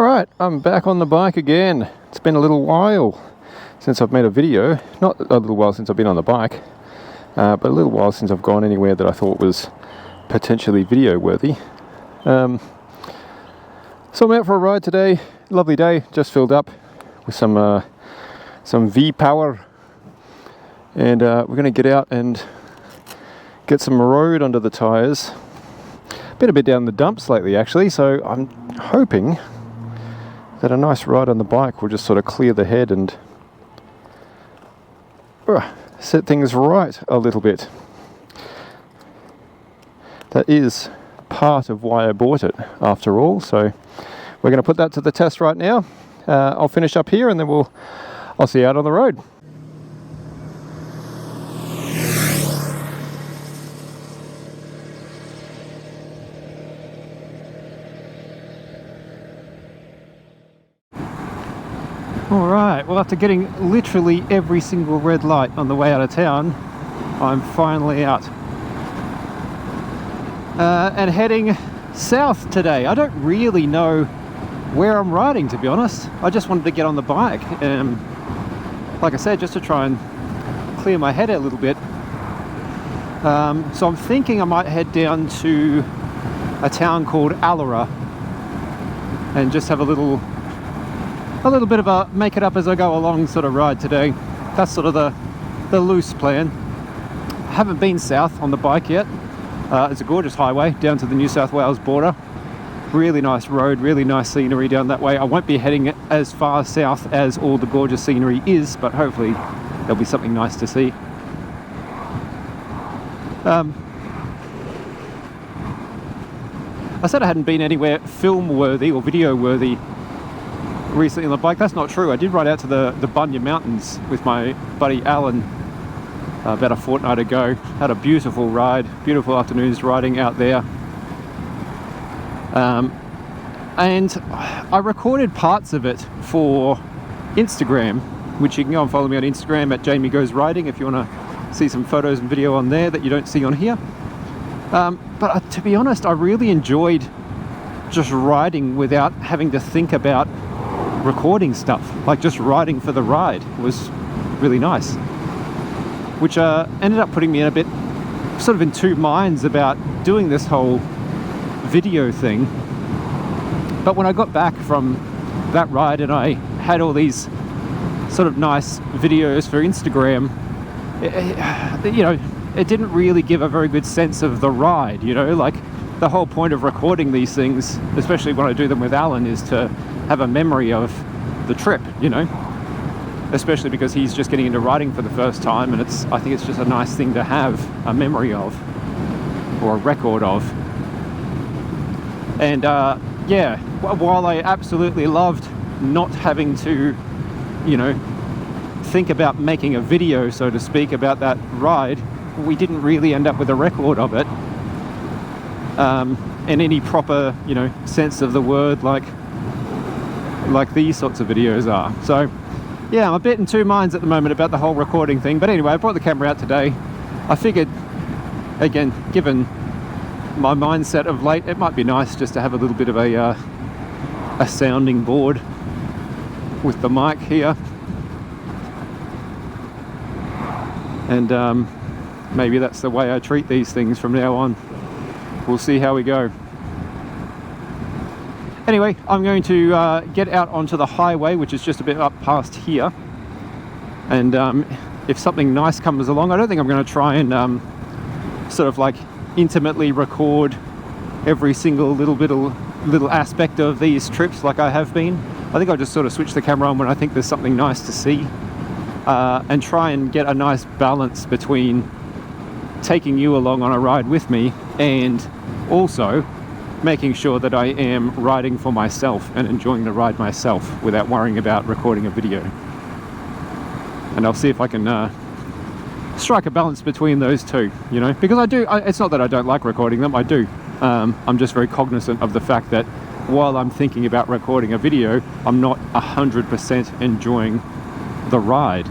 Alright, I'm back on the bike again. It's been a little while since I've made a video. Not a little while since I've been on the bike, but a little while since I've gone anywhere that I thought was potentially video worthy. So I'm out for a ride today. Lovely day, just filled up with some V-Power. And we're going to get out and get some road under the tyres. Been a bit down the dumps lately actually, so I'm hoping that a nice ride on the bike will just sort of clear the head and set things right a little bit. That is part of why I bought it after all, so we're going to put that to the test right now. I'll finish up here and then I'll see you out on the road. Alright, well after getting literally every single red light on the way out of town, I'm finally out. And heading south today. I don't really know where I'm riding, to be honest. I just wanted to get on the bike, like I said, just to try and clear my head a little bit. So I'm thinking I might head down to a town called Allera and just have a little bit of a make it up as I go along sort of ride today. That's sort of the loose plan. I haven't been south on the bike yet. It's a gorgeous highway down to the New South Wales border. Really nice road, really nice scenery down that way. I won't be heading as far south as all the gorgeous scenery is, but hopefully there'll be something nice to see. I said I hadn't been anywhere film worthy or video worthy recently on the bike. That's not true. I did ride out to the Bunya Mountains with my buddy Alan about a fortnight ago. Had a beautiful ride, beautiful afternoons riding out there. And I recorded parts of it for Instagram, which you can go and follow me on Instagram at Jamie Goes Riding if you want to see some photos and video on there that you don't see on here. But to be honest, I really enjoyed just riding without having to think about recording stuff. Like just riding for the ride was really nice, which ended up putting me in a bit sort of in two minds about doing this whole video thing. But when I got back from that ride and I had all these sort of nice videos for Instagram, it didn't really give a very good sense of the ride, like the whole point of recording these things, especially when I do them with Alan, is to have a memory of the trip, especially because he's just getting into riding for the first time, and I think it's just a nice thing to have a memory of or a record of. And yeah, while I absolutely loved not having to think about making a video, so to speak, about that ride, we didn't really end up with a record of it in any proper sense of the word, like these sorts of videos are. So yeah, I'm a bit in two minds at the moment about the whole recording thing. But anyway, I brought the camera out today. I figured, again, given my mindset of late, it might be nice just to have a little bit of a sounding board with the mic here. And maybe that's the way I treat these things from now on. We'll see how we go. Anyway, I'm going to get out onto the highway, which is just a bit up past here. And if something nice comes along, I don't think I'm going to try and sort of like intimately record every single little aspect of these trips like I have been. I think I'll just sort of switch the camera on when I think there's something nice to see, and try and get a nice balance between taking you along on a ride with me and also making sure that I am riding for myself and enjoying the ride myself without worrying about recording a video. And I'll see if I can strike a balance between those two, because I do, it's not that I don't like recording them, I do. I'm just very cognizant of the fact that while I'm thinking about recording a video, I'm not 100% enjoying the ride.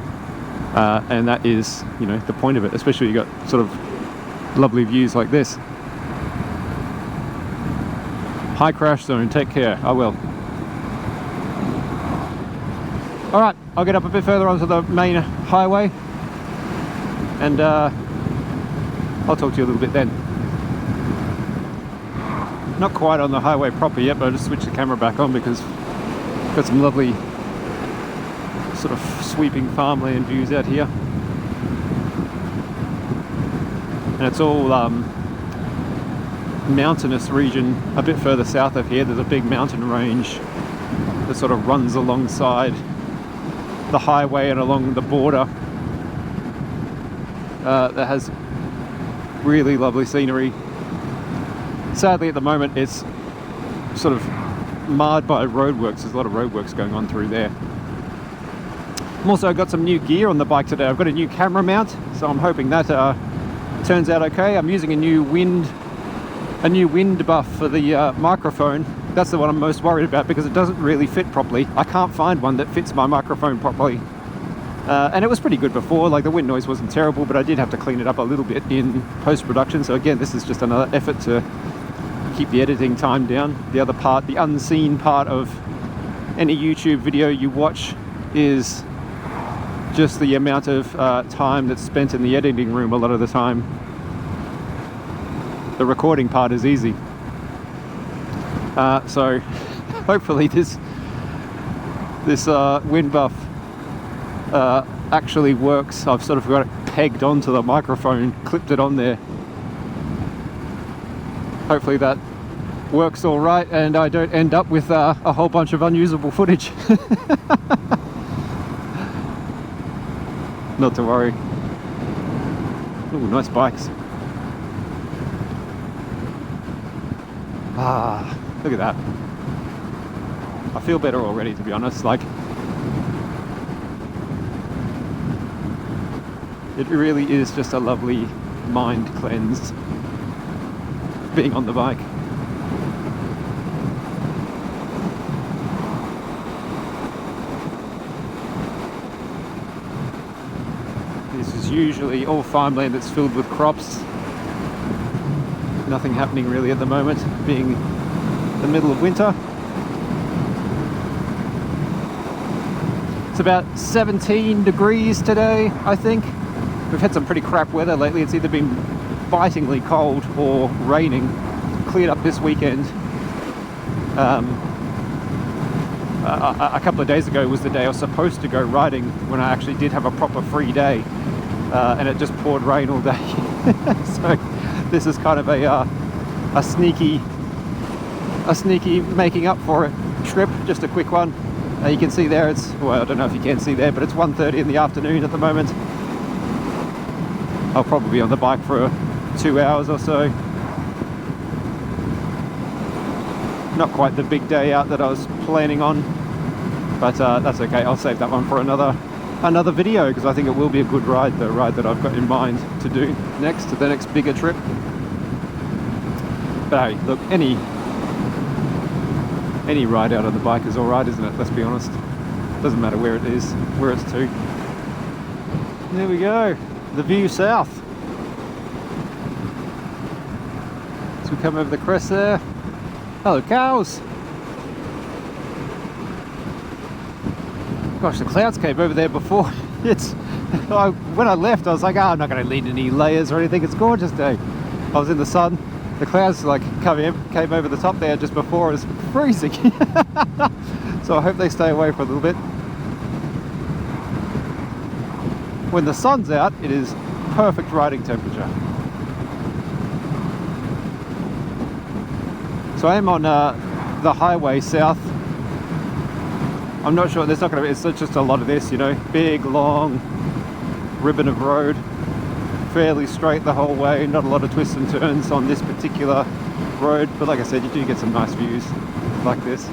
And that is, the point of it, especially you got sort of lovely views like this. High crash zone, take care. I will. All right, I'll get up a bit further onto the main highway, and I'll talk to you a little bit then. Not quite on the highway proper yet, but I'll just switch the camera back on because I've got some lovely sort of sweeping farmland views out here. And it's all mountainous region. A bit further south of here, there's a big mountain range that sort of runs alongside the highway and along the border. That has really lovely scenery. Sadly, at the moment, it's sort of marred by roadworks. There's a lot of roadworks going on through there. I've also got some new gear on the bike today. I've got a new camera mount, so I'm hoping that turns out okay. I'm using a new wind buff for the microphone. That's the one I'm most worried about because it doesn't really fit properly. I can't find one that fits my microphone properly. And it was pretty good before, like the wind noise wasn't terrible, but I did have to clean it up a little bit in post-production. So again, this is just another effort to keep the editing time down. The other part, the unseen part of any YouTube video you watch is just the amount of time that's spent in the editing room a lot of the time. The recording part is easy. So hopefully this wind buff actually works. I've sort of got it pegged onto the microphone, clipped it on there. Hopefully that works all right and I don't end up with a whole bunch of unusable footage. Not to worry. Ooh, nice bikes. Ah, look at that. I feel better already, to be honest. Like, it really is just a lovely mind cleanse being on the bike. This is usually all farmland that's filled with crops. Nothing happening really at the moment, being the middle of winter. It's about 17 degrees today, I think. We've had some pretty crap weather lately. It's either been bitingly cold or raining. Cleared up this weekend. A couple of days ago was the day I was supposed to go riding when I actually did have a proper free day. And it just poured rain all day. So this is kind of a sneaky making up for it trip, just a quick one. You can see there, it's, well, I don't know if you can see there, but it's 1:30 in the afternoon at the moment. I'll probably be on the bike for 2 hours or so. Not quite the big day out that I was planning on, but that's okay. I'll save that one for another video because I think it will be a good ride, the ride that I've got in mind to do next, to the next bigger trip. But hey, look, any ride out on the bike is alright, isn't it? Let's be honest. Doesn't matter where it is, where it's to. There we go, the view south. As we come over the crest there. Hello, cows. Gosh, the clouds came over there before. When I left, I was like, I'm not going to need any layers or anything. It's a gorgeous day. I was in the sun. The clouds like came over the top there just before. It was freezing. So I hope they stay away for a little bit. When the sun's out, it is perfect riding temperature. So I am on the highway south. I'm not sure, there's not going to be, it's just a lot of this, you know, big, long ribbon of road, fairly straight the whole way, not a lot of twists and turns on this particular road, but like I said, you do get some nice views like this.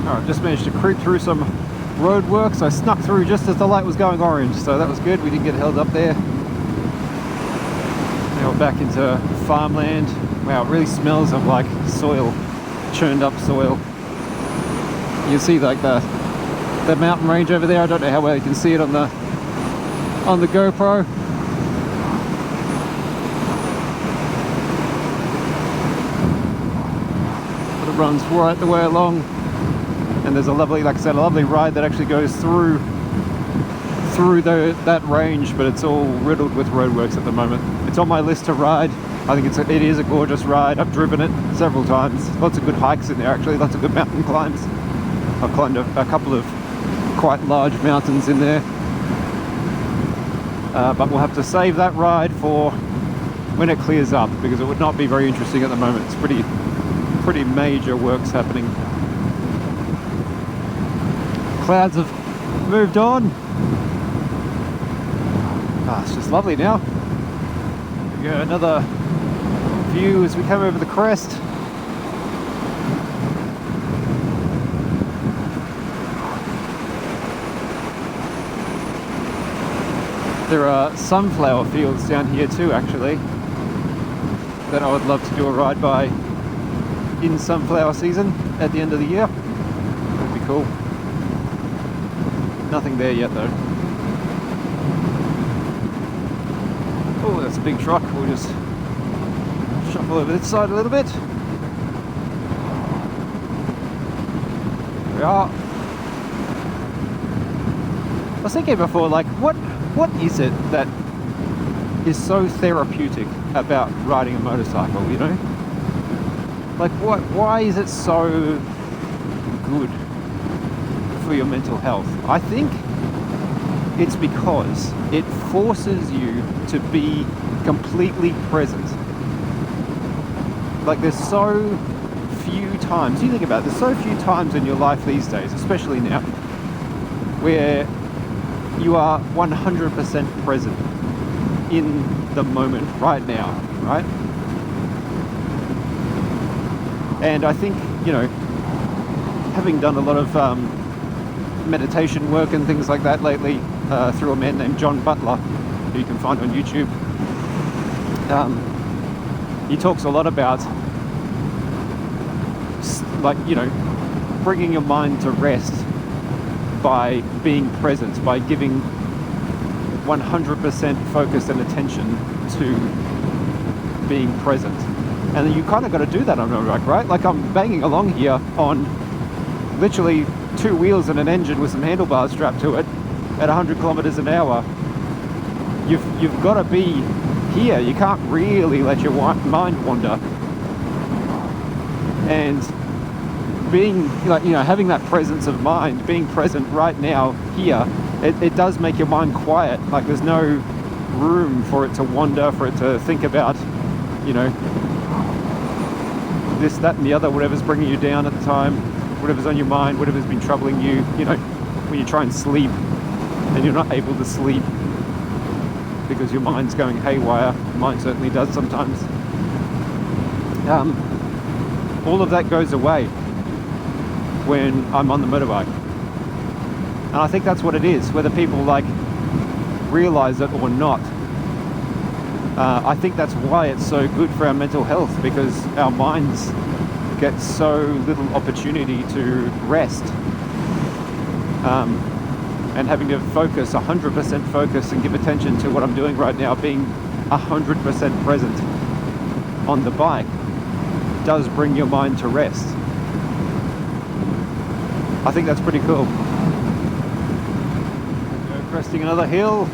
Alright, just managed to creep through some roadworks. I snuck through just as the light was going orange, so that was good, we didn't get held up there. Now we're back into farmland. Wow, it really smells of like soil, churned up soil. You can see like the mountain range over there. I don't know how well you can see it on the GoPro. runs right the way along, and there's a lovely, like I said, a lovely ride that actually goes through that range, but it's all riddled with roadworks at the moment. It's on my list to ride. I think it is a gorgeous ride. I've driven it several times. Lots of good hikes in there, actually. Lots of good mountain climbs. I've climbed a couple of quite large mountains in there. But we'll have to save that ride for when it clears up, because it would not be very interesting at the moment. It's pretty major works happening. Clouds have moved on. It's just lovely now. We go another view as we come over the crest. There are sunflower fields down here too, actually, that I would love to do a ride by in sunflower season at the end of the year. That'd be cool. Nothing there yet though. Oh, that's a big truck. We'll just shuffle over this side a little bit. There we are. I was thinking before, like, what is it that is so therapeutic about riding a motorcycle, you know? Like, why is it so good for your mental health? I think it's because it forces you to be completely present. Like, there's so few times, you think about it, there's so few times in your life these days, especially now, where you are 100% present in the moment right now, right? And I think, you know, having done a lot of meditation work and things like that lately through a man named John Butler, who you can find on YouTube, he talks a lot about, like, you know, bringing your mind to rest by being present, by giving 100% focus and attention to being present. And you kind of got to do that on a bike, right? Like, I'm banging along here on literally 2 wheels and an engine with some handlebars strapped to it at 100 kilometers an hour. You've got to be here. You can't really let your mind wander. And being, like, you know, having that presence of mind, being present right now here, it does make your mind quiet. Like, there's no room for it to wander, for it to think about, you know, this, that, and the other, whatever's bringing you down at the time, whatever's on your mind, whatever's been troubling you, you know, when you try and sleep and you're not able to sleep because your mind's going haywire. Mine certainly does sometimes. All of that goes away when I'm on the motorbike. And I think that's what it is, whether people, like, realize it or not. I think that's why it's so good for our mental health, because our minds get so little opportunity to rest. And having to focus, 100% focus, and give attention to what I'm doing right now, being 100% present on the bike, does bring your mind to rest. I think that's pretty cool. Cresting another hill.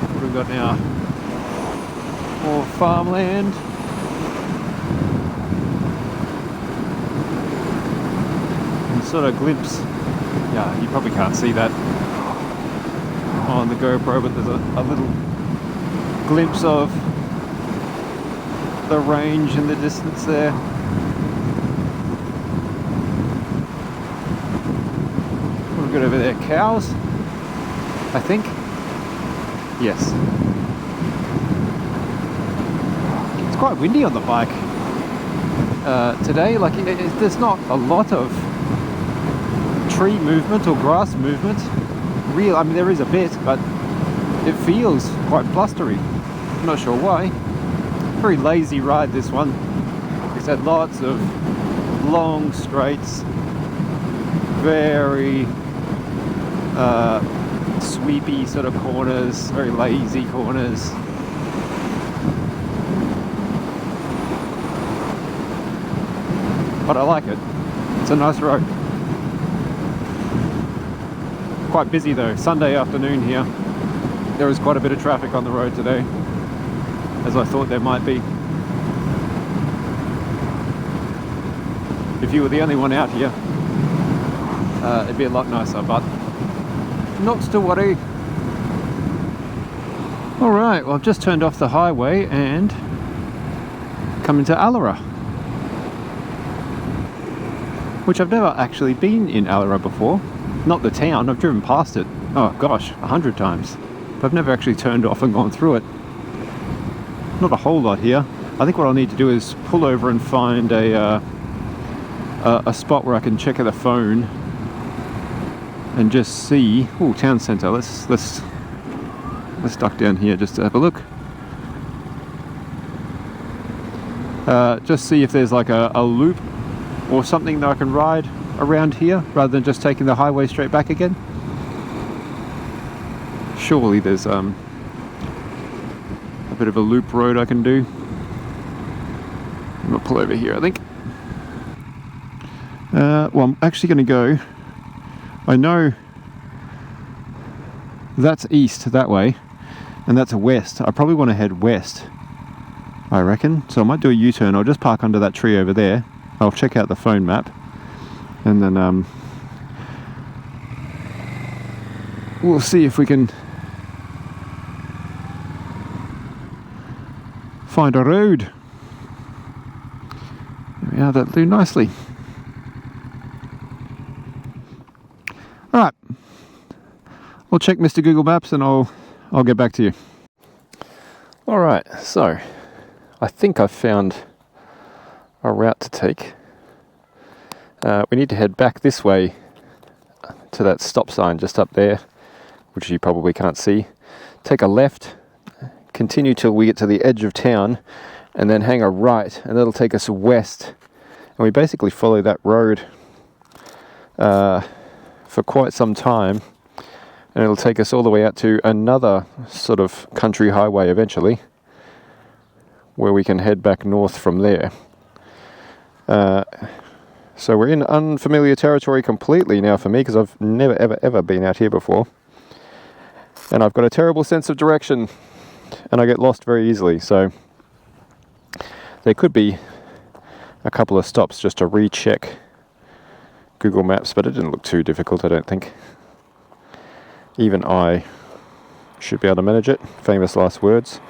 What have we got now? More farmland. And sort of glimpse. Yeah, you probably can't see that on the GoPro, but there's a little glimpse of the range in the distance there. Got over there, cows, I think. Yes. It's quite windy on the bike today. Like, there's not a lot of tree movement or grass movement. I mean, there is a bit, but it feels quite blustery. I'm not sure why. Very lazy ride, this one. It's had lots of long straights, very sweepy sort of corners, very lazy corners. but I like it. It's a nice road. Quite busy though, Sunday afternoon here. There was quite a bit of traffic on the road today, as I thought there might be. If you were the only one out here, it'd be a lot nicer, but not to worry. Alright, well I've just turned off the highway and come into Allera, which I've never actually been in Allera before. Not the town, I've driven past it, oh gosh, 100 times. But I've never actually turned off and gone through it. Not a whole lot here. I think what I'll need to do is pull over and find a spot where I can check out the phone and just see. Oh, town centre. Let's duck down here just to have a look. Just see if there's like a loop or something that I can ride around here rather than just taking the highway straight back again. Surely there's a bit of a loop road I can do. I'm gonna pull over here, I think. Well, I'm actually going to go, I know that's east that way and that's west. I probably want to head west, I reckon. So I might do a U-turn. I'll just park under that tree over there. I'll check out the phone map and then we'll see if we can find a road. There we are, that'll do nicely. Alright, we'll check Mr. Google Maps and I'll get back to you. Alright, so I think I've found a route to take. We need to head back this way to that stop sign just up there, which you probably can't see. Take a left, continue till we get to the edge of town, and then hang a right, and that'll take us west. And we basically follow that road for quite some time, and it'll take us all the way out to another sort of country highway eventually, where we can head back north from there. So we're in unfamiliar territory completely now for me, because I've never ever been out here before, and I've got a terrible sense of direction and I get lost very easily. So there could be a couple of stops just to recheck Google Maps, but it didn't look too difficult, I don't think. Even I should be able to manage it. Famous last words.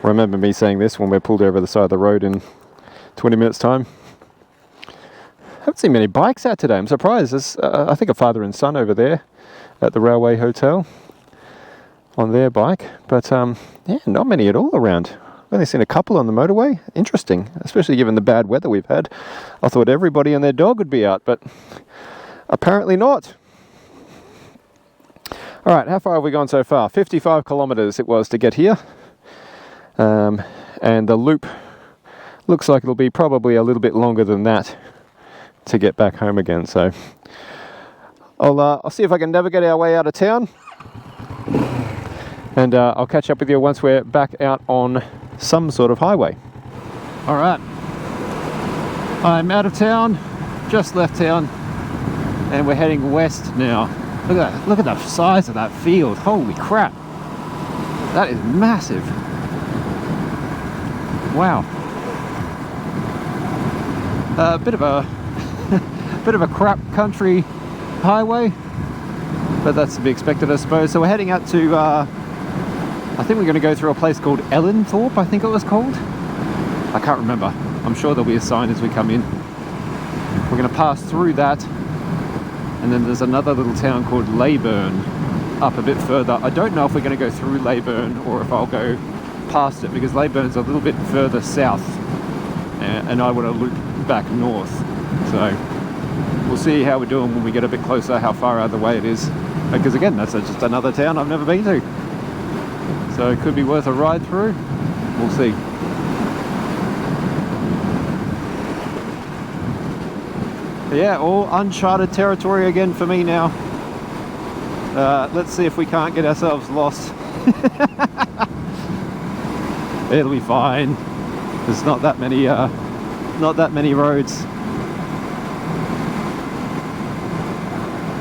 Remember me saying this when we're pulled over the side of the road in 20 minutes time. Haven't seen many bikes out today. I'm surprised. There's I think a father and son over there at the Railway Hotel on their bike, but yeah, not many at all around. I've only seen a couple on the motorway. Interesting, especially given the bad weather we've had. I thought everybody and their dog would be out, but apparently not. Alright, how far have we gone so far? 55 kilometers it was to get here. And the loop looks like it'll be probably a little bit longer than that to get back home again. So I'll see if I can navigate our way out of town. And I'll catch up with you once we're back out on some sort of highway. Alright, I'm out of town, just left town, and we're heading west now. Look at the size of that field. Holy crap, that is massive. Wow. Bit of a crap country highway, but that's to be expected, I suppose. So we're heading out to I think we're going to go through a place called Ellenthorpe, I think it was called. I can't remember. I'm sure there'll be a sign as we come in. We're going to pass through that, and then there's another little town called Leyburn up a bit further. I don't know if we're going to go through Leyburn or if I'll go past it, because Leyburn's a little bit further south, and I want to loop back north. So we'll see how we're doing when we get a bit closer, how far out of the way it is, because again, that's just another town I've never been to. So it could be worth a ride through. We'll see. Yeah, all uncharted territory again for me now. Let's see if we can't get ourselves lost. It'll be fine. There's not that many not that many roads.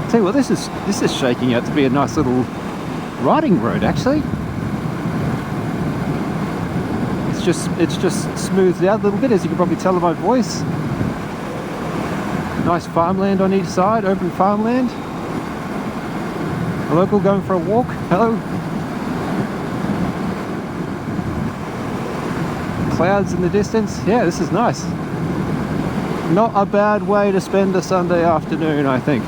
Tell you what, this is shaking out to be a nice little riding road actually. It's just smoothed out a little bit, as you can probably tell in my voice. Nice farmland on each side, open farmland. A local going for a walk. Hello. Clouds in the distance. Yeah, this is nice. Not a bad way to spend a Sunday afternoon, I think.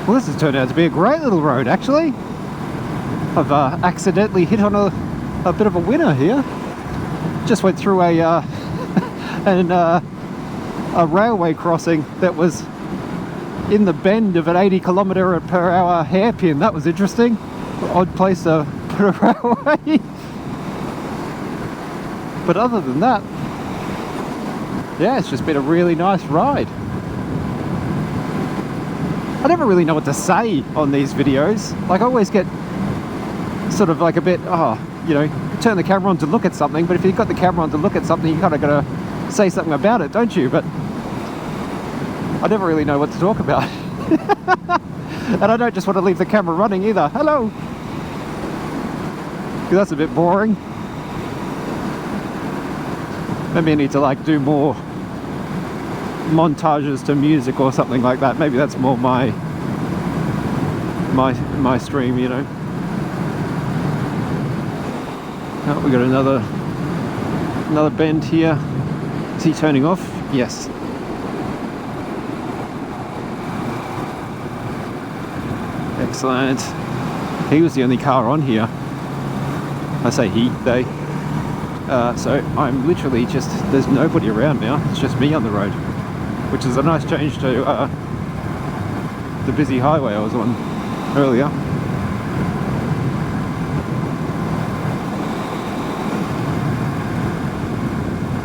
Well, this has turned out to be a great little road actually. I've accidentally hit on a bit of a winner here. Just went through a railway crossing that was in the bend of an 80km/h hairpin. That was interesting. Odd place to put a railway. But other than that, yeah, it's just been a really nice ride. I never really know what to say on these videos. Like, I always get sort of like a bit, you know, turn the camera on to look at something, but if you've got the camera on to look at something, you kind of got to say something about it, don't you? But I never really know what to talk about. And I don't just want to leave the camera running either. Hello! Because that's a bit boring. Maybe I need to like do more montages to music or something like that. Maybe that's more my stream, you know. Oh, we got another bend here. Is he turning off? Yes. Excellent. He was the only car on here. I say he, they. So I'm literally just, there's nobody around now. It's just me on the road, which is a nice change to the busy highway I was on earlier.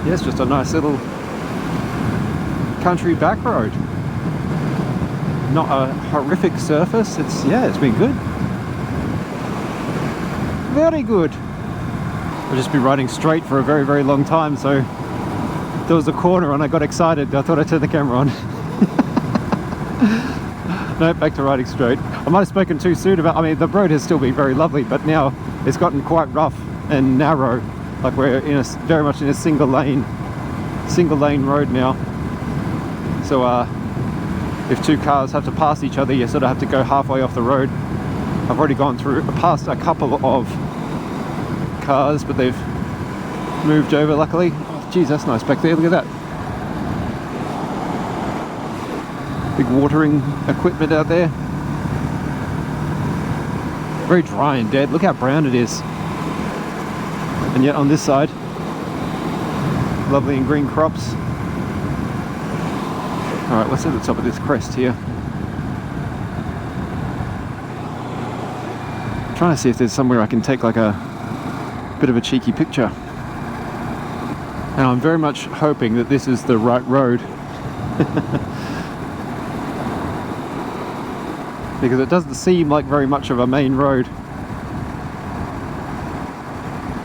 Yeah, it's just a nice little country back road. Not a horrific surface. It's been good. Very good. I've just been riding straight for a very, very long time, so there was a corner and I got excited. I thought I'd turn the camera on. No, back to riding straight. I might have spoken too soon about, I mean, the road has still been very lovely, but now it's gotten quite rough and narrow. Like we're in very much in a single lane road now. So if two cars have to pass each other, you sort of have to go halfway off the road. I've already gone past a couple of cars, but they've moved over luckily. Oh, geez, that's nice back there. Look at that. Big watering equipment out there. Very dry and dead. Look how brown it is. And yet on this side, lovely and green crops. Alright, let's hit the top of this crest here. Trying to see if there's somewhere I can take like a bit of a cheeky picture. And I'm very much hoping that this is the right road. Because it doesn't seem like very much of a main road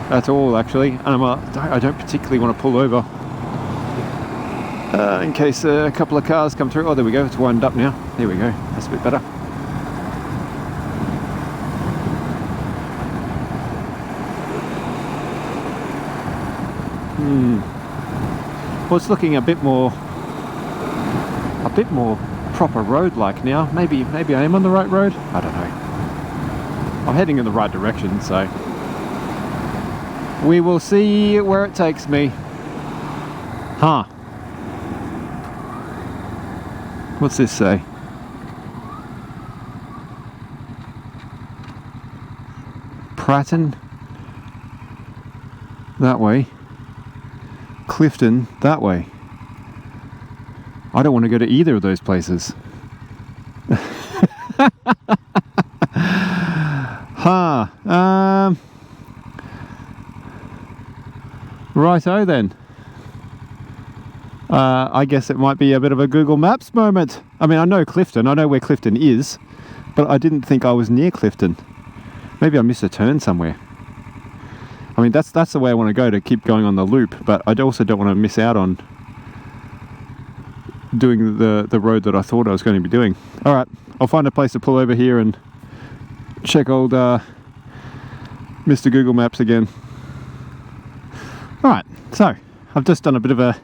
at all, actually. And I don't particularly want to pull over in case a couple of cars come through. Oh, there we go, it's wound up now. There we go, that's a bit better. Well, it's looking a bit more proper road-like now. Maybe I am on the right road. I don't know. I'm heading in the right direction, so we will see where it takes me. Huh? What's this say? Pratton that way. Clifton that way. I don't want to go to either of those places. Huh. Righto then. I guess it might be a bit of a Google Maps moment. I mean, I know Clifton. I know where Clifton is, but I didn't think I was near Clifton. Maybe I missed a turn somewhere. I mean, that's the way I want to go, to keep going on the loop, but I also don't want to miss out on doing the road that I thought I was going to be doing. All right, I'll find a place to pull over here and check old Mr. Google Maps again. All right, so I've just done a bit of a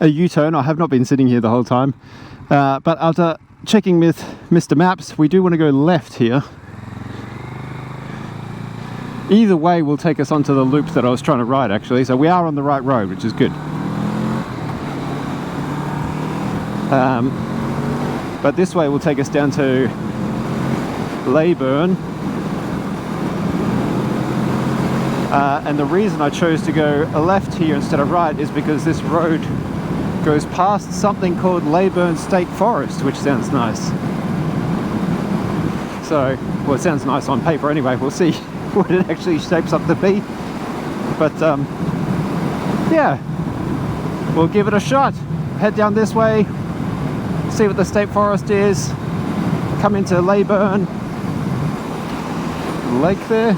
U-turn. I have not been sitting here the whole time, but after checking with Mr. Maps, we do want to go left here. Either way will take us onto the loop that I was trying to ride, actually, so we are on the right road, which is good. But this way will take us down to Leyburn. And the reason I chose to go left here instead of right is because this road goes past something called Leyburn State Forest, which sounds nice. So, well, it sounds nice on paper anyway. We'll see what it actually shapes up to be. But yeah, we'll give it a shot. Head down this way, see what the state forest is, come into Leyburn Lake there,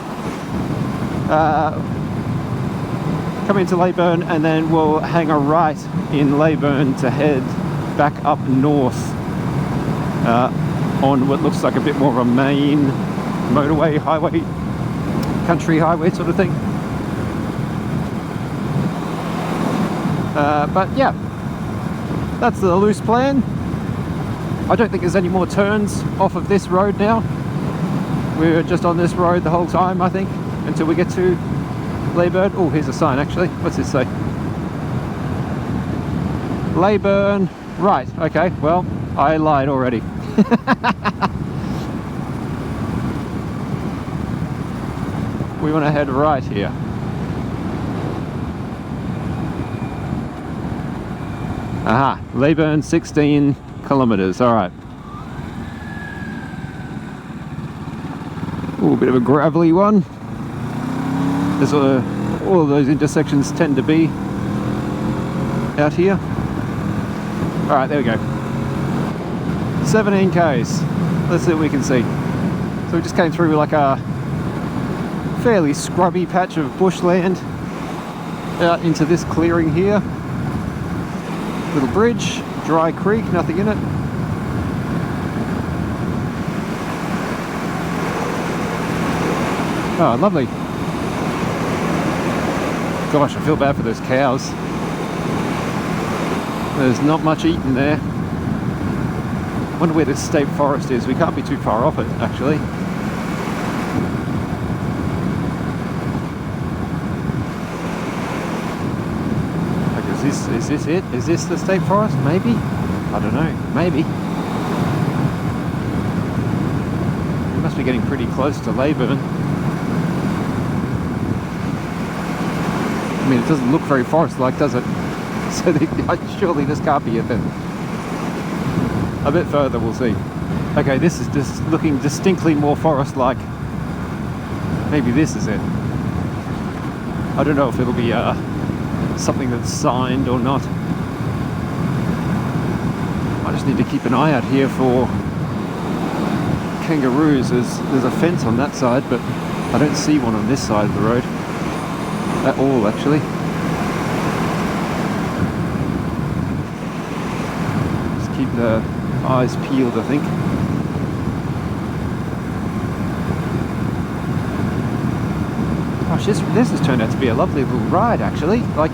come into Leyburn, and then we'll hang a right in Leyburn to head back up north on what looks like a bit more of a main motorway, highway, country highway sort of thing. But yeah, that's the loose plan. I don't think there's any more turns off of this road now. We're just on this road the whole time, I think, until we get to Leyburn. Oh, here's a sign actually. What's this say? Leyburn. Right, okay, well, I lied already. We want to head right here. Aha, Leyburn, 16 kilometers, all right. Ooh, a bit of a gravelly one. There's all of those intersections tend to be out here. All right, there we go. 17 Ks. Let's see what we can see. So we just came through like a fairly scrubby patch of bushland out into this clearing here. Little bridge, dry creek, nothing in it. Oh, lovely. Gosh, I feel bad for those cows. There's not much eating there. I wonder where this state forest is. We can't be too far off it, actually. Is this it? Is this the state forest? Maybe? I don't know. Maybe. We must be getting pretty close to Leyburn. I mean, it doesn't look very forest-like, does it? So surely this can't be it then. A bit further, we'll see. Okay, this is just looking distinctly more forest-like. Maybe this is it. I don't know if it'll be something that's signed or not. I just need to keep an eye out here for kangaroos. There's a fence on that side, but I don't see one on this side of the road at all, actually. Just keep the eyes peeled, I think. Gosh, this has turned out to be a lovely little ride, actually. Like,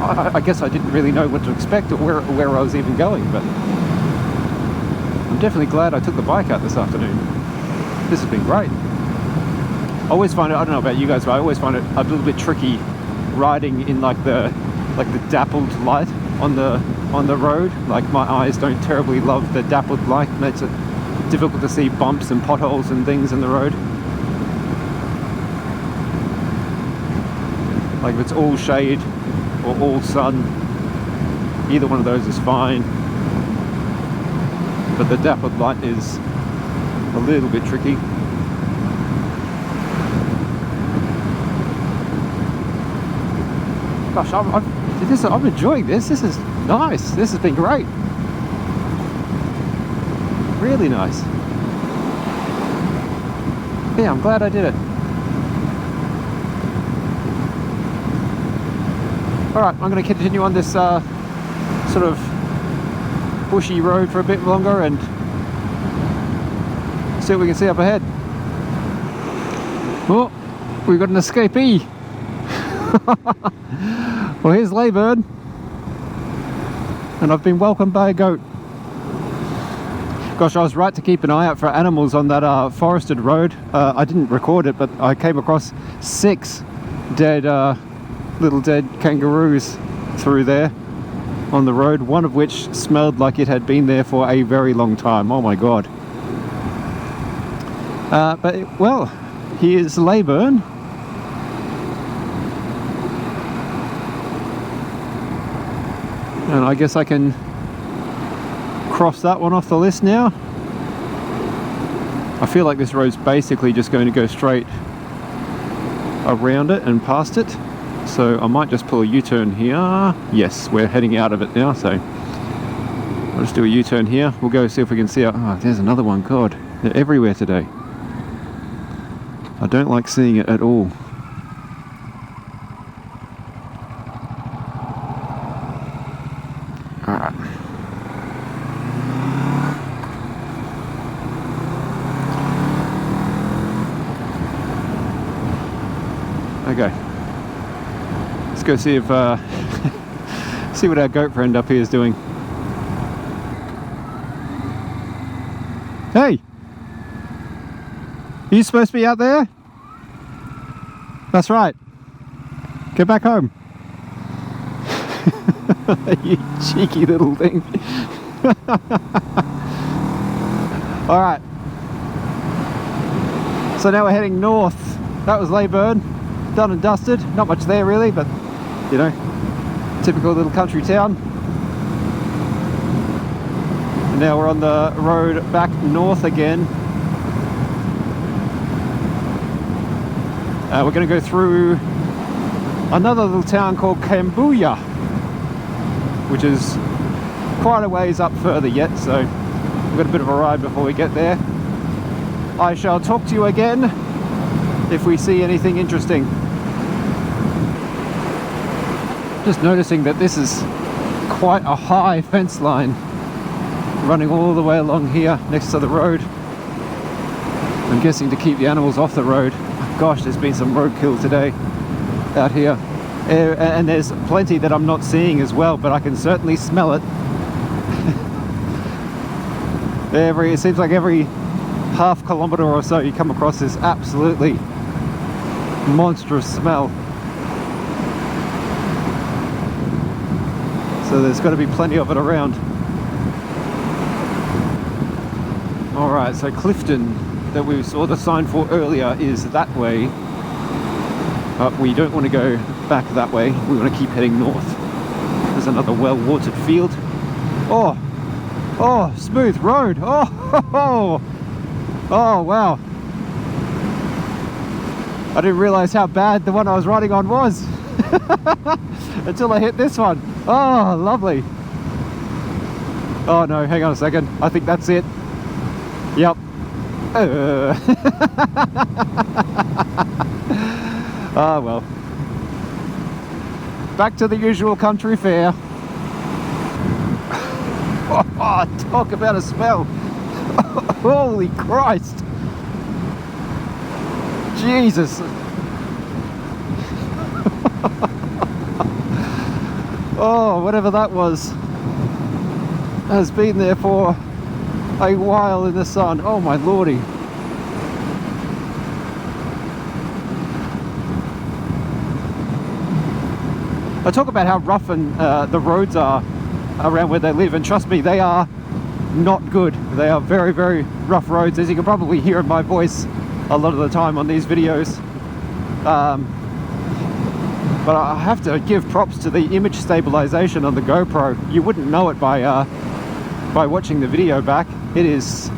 I guess I didn't really know what to expect or where I was even going, but I'm definitely glad I took the bike out this afternoon. This has been great. I always find it, I don't know about you guys, but I always find it a little bit tricky riding in like the dappled light on the road. Like, my eyes don't terribly love the dappled light. It makes it difficult to see bumps and potholes and things in the road. Like, if it's all shade or all sun, either one of those is fine. But the dappled light is a little bit tricky. Gosh, I'm enjoying this. This is nice. This has been great. Really nice. Yeah, I'm glad I did it. Alright, I'm going to continue on this sort of bushy road for a bit longer and see what we can see up ahead. Oh, we've got an escapee. Well, here's Leyburn, and I've been welcomed by a goat. Gosh, I was right to keep an eye out for animals on that forested road. I didn't record it, but I came across 6 dead, little dead kangaroos through there on the road, one of which smelled like it had been there for a very long time. Oh my god. Well, here's Leyburn. And I guess I can cross that one off the list now. I feel like this road's basically just going to go straight around it and past it. So I might just pull a U-turn here. Yes, we're heading out of it now, so I'll just do a U-turn here. We'll go see if we can see it. Oh, there's another one. God, they're everywhere today. I don't like seeing it at all. Alright. Okay. Let's go see if see what our goat friend up here is doing. Hey! Are you supposed to be out there? That's right. Get back home. You cheeky little thing. Alright. So now we're heading north. That was Leyburn. Done and dusted. Not much there really, but you know, typical little country town. And now we're on the road back north again. We're going to go through another little town called Kambuya, which is quite a ways up further yet, so we've got a bit of a ride before we get there. I shall talk to you again if we see anything interesting. Just noticing that this is quite a high fence line running all the way along here next to the road. I'm guessing to keep the animals off the road. Gosh, there's been some roadkill today out here, and there's plenty that I'm not seeing as well, but I can certainly smell it. It seems like every half kilometre or so you come across this absolutely monstrous smell. So there's got to be plenty of it around. Alright, so Clifton, that we saw the sign for earlier, is that way. But we don't want to go back that way. We want to keep heading north. There's another well-watered field. Oh! Oh, smooth road! Oh! Oh, wow! I didn't realise how bad the one I was riding on was until I hit this one. Oh, lovely! Oh no, hang on a second. I think that's it. Yep. Ah, well. Back to the usual country fare. Oh, talk about a smell. Holy Christ. Jesus. Oh, whatever that was has been there for a while in the sun. Oh my lordy. I talk about how rough and the roads are around where they live, and trust me, they are not good. They are very, very rough roads, as you can probably hear in my voice a lot of the time on these videos. But I have to give props to the image stabilization on the GoPro. You wouldn't know it by watching the video back. It is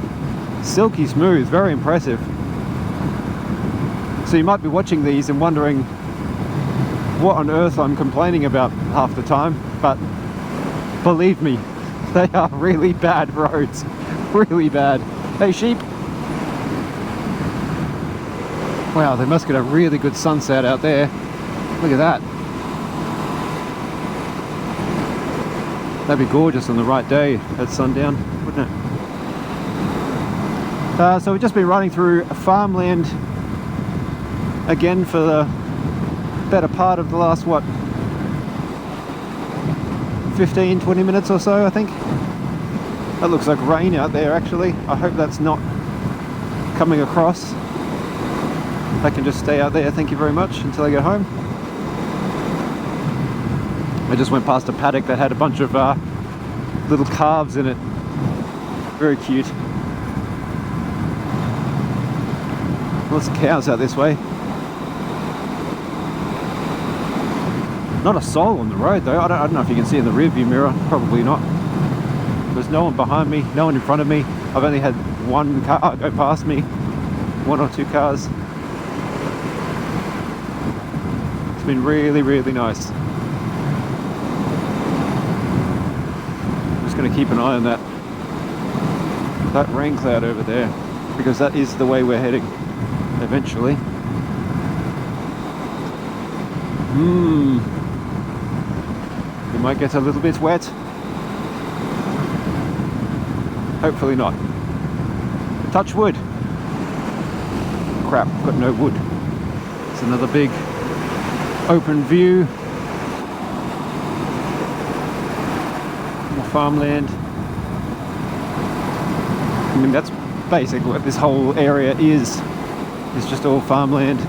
silky smooth, very impressive. So you might be watching these and wondering what on earth I'm complaining about half the time, but believe me, they are really bad roads. Really bad. Hey sheep! Wow, they must get a really good sunset out there. Look at that. That'd be gorgeous on the right day at sundown, wouldn't it? So we've just been running through Farmland again for the better part of the last, what, 15-20 minutes or so, I think. That looks like rain out there, actually. I hope that's not coming across. I can just stay out there, thank you very much, until I get home. I just went past a paddock that had a bunch of little calves in it. Very cute. Lots of cows out this way. Not a soul on the road though. I don't know if you can see in the rear view mirror. Probably not. There's no one behind me, no one in front of me. I've only had one car go past me. One or two cars. It's been really, really nice. I'm just going to keep an eye on that rain cloud over there, because that is the way we're heading eventually. It might get a little bit wet. Hopefully not. Touch wood. Crap, got no wood. It's another big open view. More farmland. I mean, that's basically what this whole area is. It's just all farmland.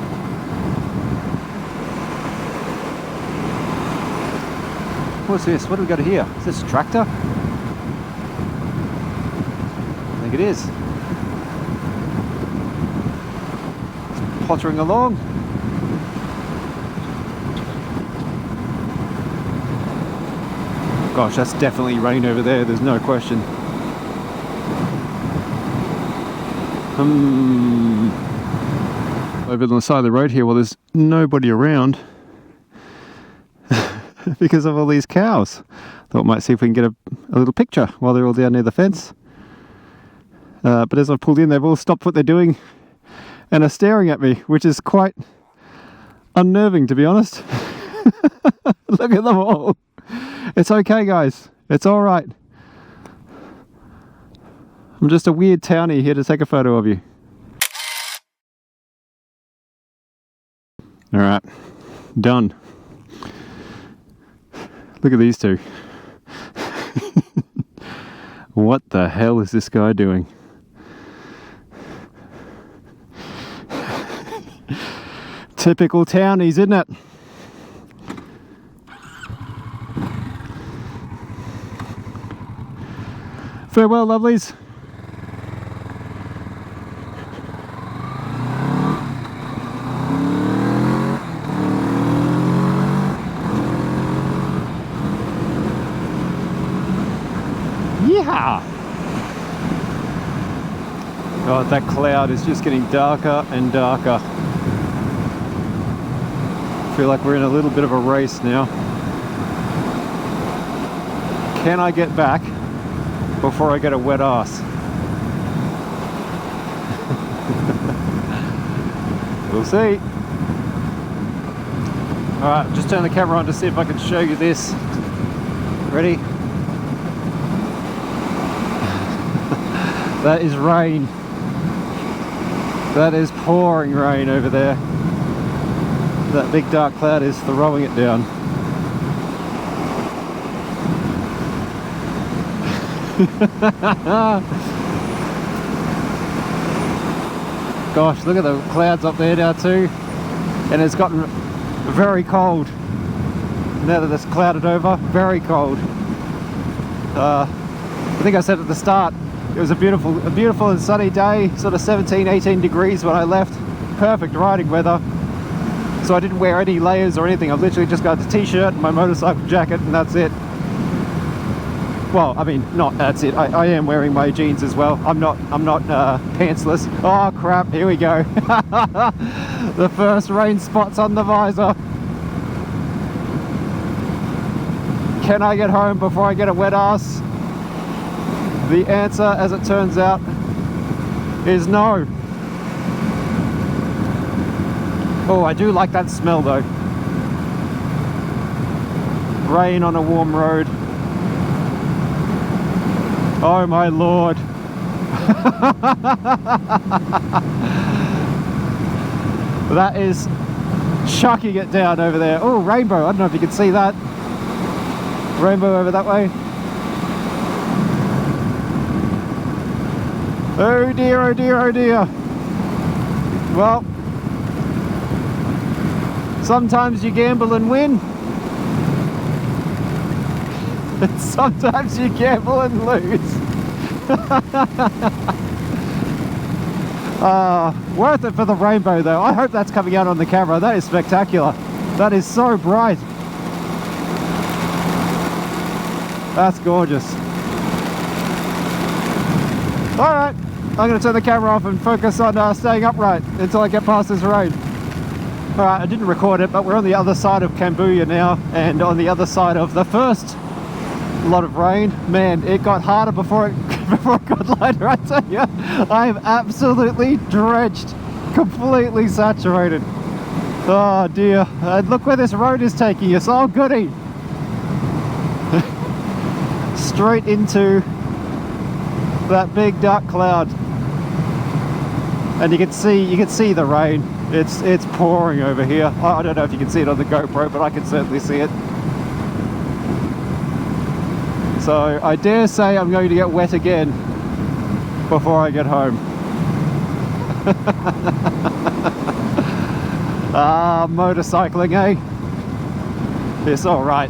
What's this? What do we got here? Is this a tractor? I think it is. It's pottering along. Gosh, that's definitely rain over there, there's no question. Over on the side of the road here, well, there's nobody around because of all these cows. Thought I might see if we can get a little picture while they're all down near the fence. But as I pulled in, they've all stopped what they're doing and are staring at me, which is quite unnerving, to be honest. Look at them all. It's okay, guys. It's all right. I'm just a weird townie here to take a photo of you. All right, done. Look at these two. What the hell is this guy doing? Typical townies, isn't it? Farewell, lovelies. Yeah. God, that cloud is just getting darker and darker. I feel like we're in a little bit of a race now. Can I get back before I get a wet ass? We'll see. Alright, just turn the camera on to see if I can show you this. Ready? That is rain. That is pouring rain over there. That big dark cloud is throwing it down. Gosh, look at the clouds up there now too. And it's gotten very cold. Now that it's clouded over, very cold. I think I said at the start, it was a beautiful and sunny day, sort of 17-18 degrees when I left. Perfect riding weather. So I didn't wear any layers or anything. I've literally just got a t-shirt and my motorcycle jacket, and that's it. Well, I mean, not that's it. I am wearing my jeans as well. I'm not pantsless. Oh crap, here we go. The first rain spots on the visor. Can I get home before I get a wet ass? The answer, as it turns out, is no. Oh, I do like that smell though. Rain on a warm road. Oh my lord. That is chucking it down over there. Oh, rainbow. I don't know if you can see that. Rainbow over that way. Oh dear, oh dear, oh dear. Well, sometimes you gamble and win. And sometimes you gamble and lose. Worth it for the rainbow though. I hope that's coming out on the camera. That is spectacular. That is so bright. That's gorgeous. Alright, I'm going to turn the camera off and focus on staying upright until I get past this road. Alright, I didn't record it, but we're on the other side of Cambodia now, and on the other side of the first lot of rain. Man, it got harder before it got lighter, I tell you. I am absolutely drenched, completely saturated. Oh dear, and look where this road is taking us. Oh goody. Straight into that big dark cloud, and you can see the rain. It's pouring over here. I don't know if you can see it on the GoPro, but I can certainly see it. So I dare say I'm going to get wet again before I get home. Motorcycling, eh? It's all right.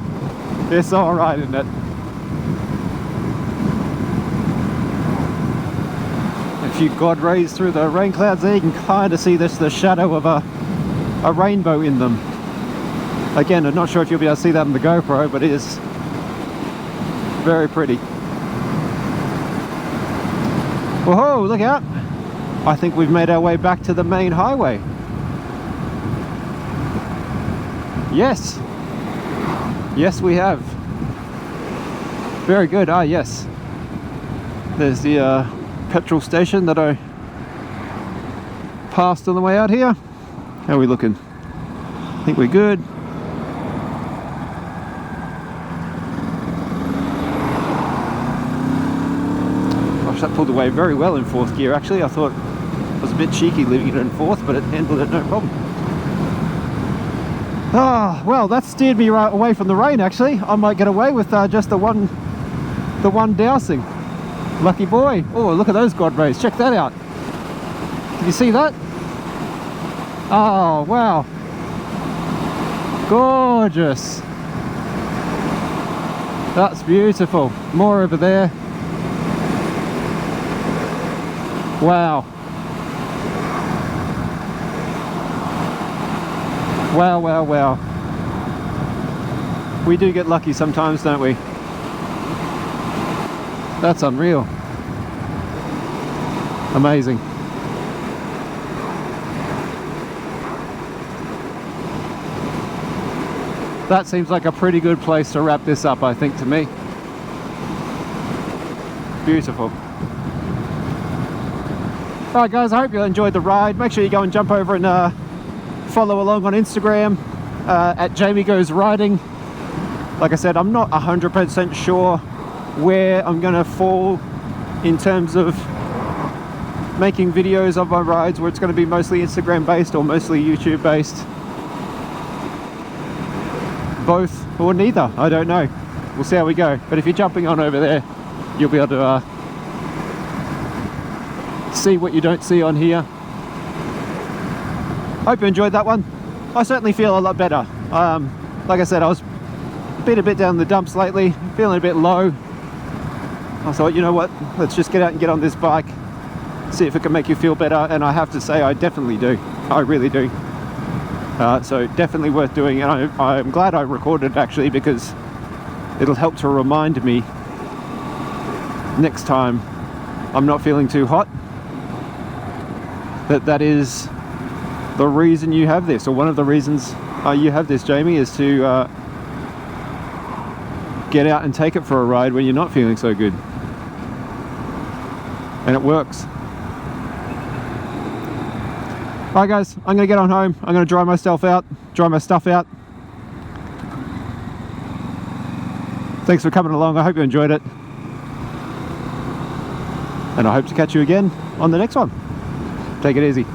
It's all right, isn't it? A few God rays through the rain clouds there. You can kind of see the shadow of a rainbow in them. Again, I'm not sure if you'll be able to see that on the GoPro, but it is very pretty. Whoa, look out. I think we've made our way back to the main highway. Yes. Yes, we have. Very good. Ah, yes. There's the petrol station that I passed on the way out here. How are we looking? I think we're good. Gosh, that pulled away very well in fourth gear actually. I thought it was a bit cheeky leaving it in fourth, but it handled it no problem. Ah, well, that steered me right away from the rain actually. I might get away with just the one dousing. Lucky boy. Oh, look at those God rays. Check that out. Can you see that? Oh, wow. Gorgeous. That's beautiful. More over there. Wow. Wow, wow, wow. We do get lucky sometimes, don't we? That's unreal. Amazing. That seems like a pretty good place to wrap this up, I think, to me. Beautiful. Alright guys, I hope you enjoyed the ride. Make sure you go and jump over and follow along on Instagram at Jamie Goes Riding. Like I said, I'm not 100% sure where I'm gonna fall in terms of making videos of my rides, where it's going to be mostly Instagram based or mostly YouTube based. Both or neither, I don't know. We'll see how we go. But if you're jumping on over there, you'll be able to see what you don't see on here. Hope you enjoyed that one. I certainly feel a lot better. Like I said, I was been a bit down the dumps lately, feeling a bit low. I thought, you know what, let's just get out and get on this bike, see if it can make you feel better, and I have to say I definitely do. I really do. So definitely worth doing, and I'm glad I recorded it actually, because it'll help to remind me next time I'm not feeling too hot that is the reason you have this, or one of the reasons you have this, Jamie, is to get out and take it for a ride when you're not feeling so good. And it works. Alright guys, I'm going to get on home. I'm going to dry my stuff out. Thanks for coming along. I hope you enjoyed it. And I hope to catch you again on the next one. Take it easy.